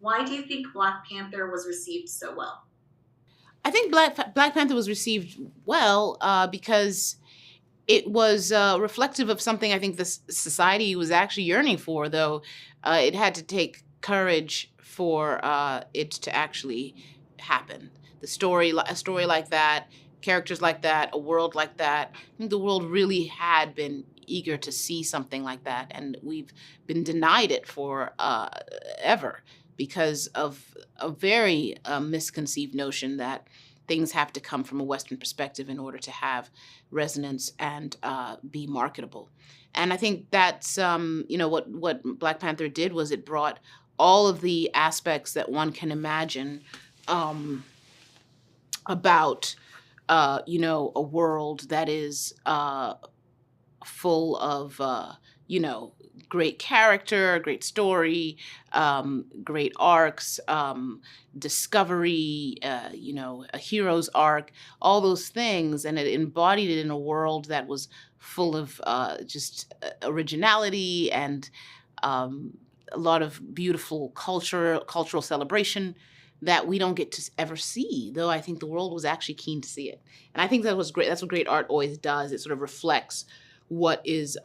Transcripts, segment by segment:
Why do you think Black Panther was received so well? I think Black Panther was received well because it was reflective of something I think the society was actually yearning for, though it had to take courage for it to actually happen. A story like that, characters like that, a world like that. I think the world really had been eager to see something like that, and we've been denied it for ever because of a very misconceived notion that things have to come from a Western perspective in order to have resonance and be marketable. And I think that's what Black Panther did was it brought all of the aspects that one can imagine um, about a world that is full of great character, great story, great arcs, discovery, a hero's arc, all those things, and it embodied it in a world that was full of just originality and a lot of beautiful cultural celebration that we don't get to ever see, though I think the world was actually keen to see it. And I think that was great. That's what great art always does. It sort of reflects what is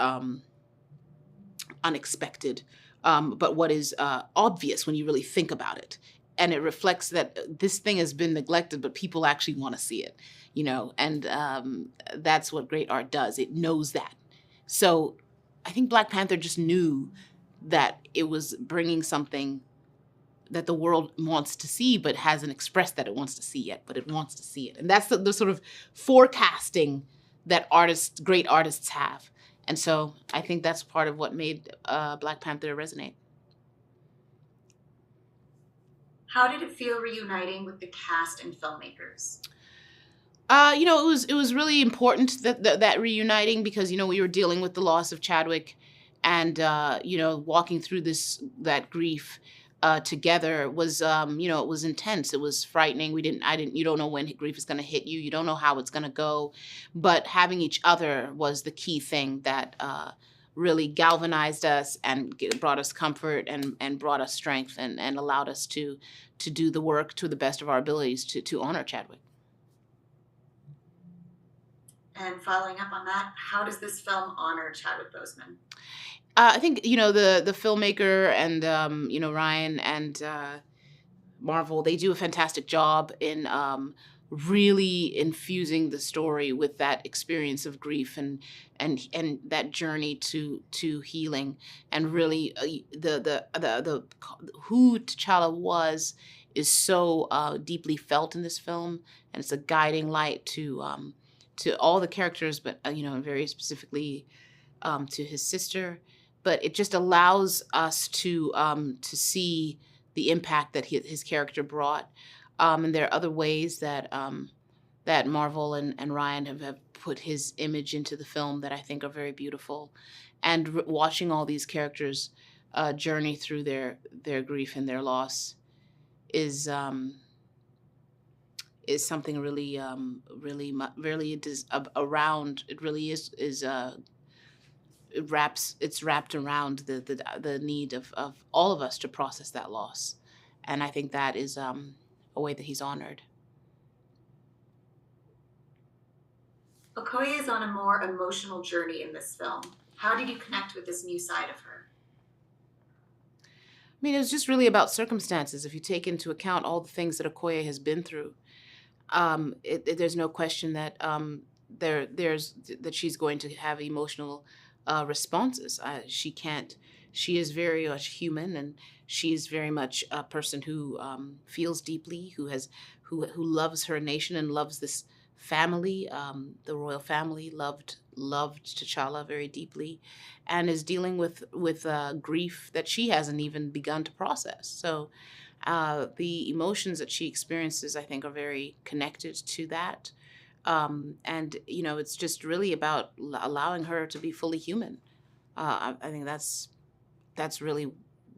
unexpected, but what is obvious when you really think about it. And it reflects that this thing has been neglected, but people actually want to see it, and that's what great art does. It knows that. So I think Black Panther just knew that it was bringing something that the world wants to see, but hasn't expressed that it wants to see yet, but it wants to see it. And that's the sort of forecasting that great artists have. And so I think that's part of what made Black Panther resonate. How did it feel reuniting with the cast and filmmakers? It was really important that reuniting because we were dealing with the loss of Chadwick, and walking through that grief together was it was intense. It was frightening. You don't know when grief is going to hit you. You don't know how it's going to go, but having each other was the key thing that really galvanized us and brought us comfort and brought us strength and allowed us to do the work to the best of our abilities to honor Chadwick. And following up on that, how does this film honor Chadwick Boseman? I think the filmmaker and Ryan and Marvel, they do a fantastic job in really infusing the story with that experience of grief and that journey to healing, and really the who T'Challa was is so deeply felt in this film, and it's a guiding light to all the characters, but very specifically to his sister. But it just allows us to see the impact that his character brought. And there are other ways that Marvel and Ryan have put his image into the film that I think are very beautiful. And watching all these characters journey through their grief and their loss is something really really it is around. It really is it's wrapped around the need of all of us to process that loss, and I think that is a way that he's honored. Okoye is on a more emotional journey in this film. How did you connect with this new side of her? I mean, it was just really about circumstances. If you take into account all the things that Okoye has been through, there's no question that there's that she's going to have emotional responses. She can't. She is very much human, and she's very much a person who feels deeply, who loves her nation and loves this family. The royal family loved T'Challa very deeply, and is dealing with grief that she hasn't even begun to process. So the emotions that she experiences, I think, are very connected to that. And it's just really about allowing her to be fully human. I think that's really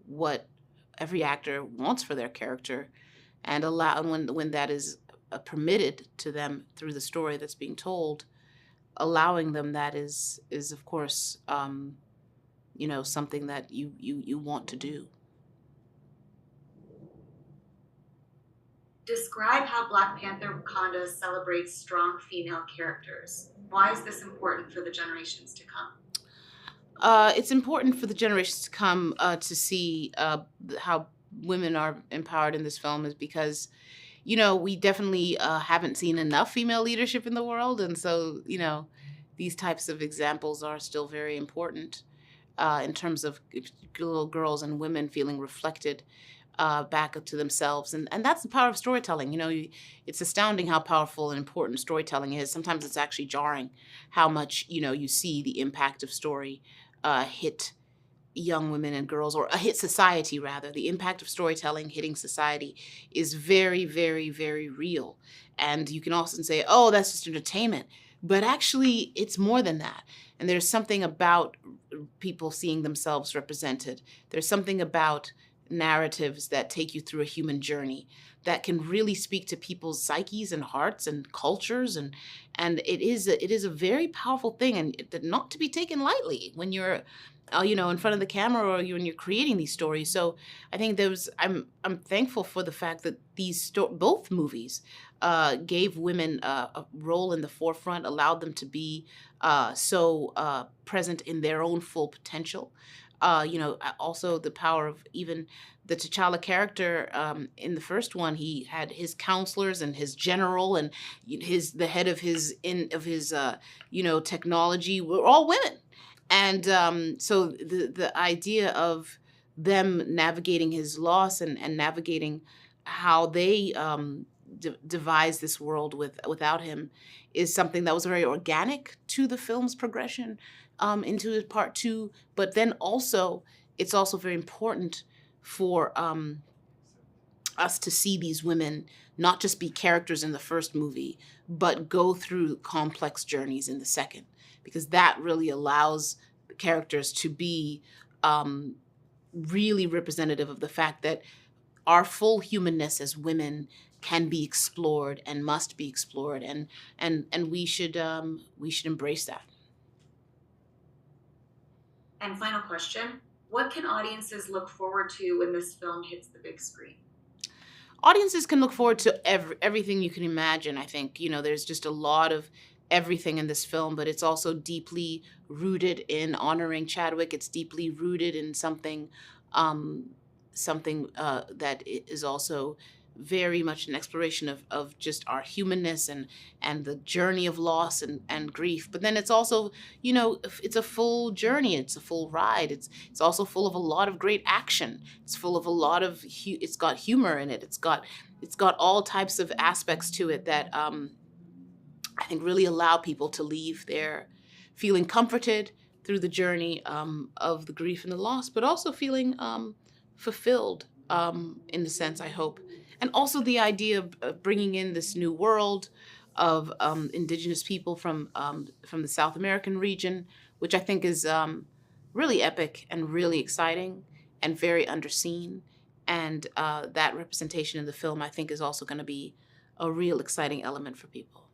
what every actor wants for their character, and when that is permitted to them through the story that's being told, allowing them that is of course something that you want to do. Describe how Black Panther Wakanda celebrates strong female characters. Why is this important for the generations to come? It's important for the generations to come to see how women are empowered in this film, is because, we definitely haven't seen enough female leadership in the world. And so, these types of examples are still very important in terms of little girls and women feeling reflected back to themselves. And that's the power of storytelling. It's astounding how powerful and important storytelling is. Sometimes it's actually jarring how much, you see the impact of story hit young women and girls, or hit society rather. The impact of storytelling hitting society is very, very, very real. And you can often say, oh, that's just entertainment. But actually, it's more than that. And there's something about people seeing themselves represented. There's something about narratives that take you through a human journey that can really speak to people's psyches and hearts and cultures, and it is a very powerful thing, and not to be taken lightly when you're in front of the camera, or when you're creating these stories. So I think I'm thankful for the fact that both movies gave women a role in the forefront, allowed them to be so present in their own full potential. Also the power of even the T'Challa character in the first one. He had his counselors and his general and the head of his technology were all women. And so the idea of them navigating his loss and navigating how they devised this world without him is something that was very organic to the film's progression into part two. But then also, it's also very important for us to see these women not just be characters in the first movie, but go through complex journeys in the second, because that really allows the characters to be really representative of the fact that our full humanness as women can be explored and must be explored, and we should embrace that. And final question, what can audiences look forward to when this film hits the big screen? Audiences can look forward to everything you can imagine. I think, there's just a lot of everything in this film, but it's also deeply rooted in honoring Chadwick. It's deeply rooted in something that is also very much an exploration of just our humanness and the journey of loss and grief. But then it's also, it's a full journey. It's a full ride. It's also full of a lot of great action. It's full of a lot of, it's got humor in it. It's got all types of aspects to it that I think really allow people to leave there feeling comforted through the journey of the grief and the loss, but also feeling fulfilled in the sense, I hope. And also the idea of bringing in this new world of indigenous people from the South American region, which I think is really epic and really exciting and very underseen. And that representation in the film, I think, is also going to be a real exciting element for people.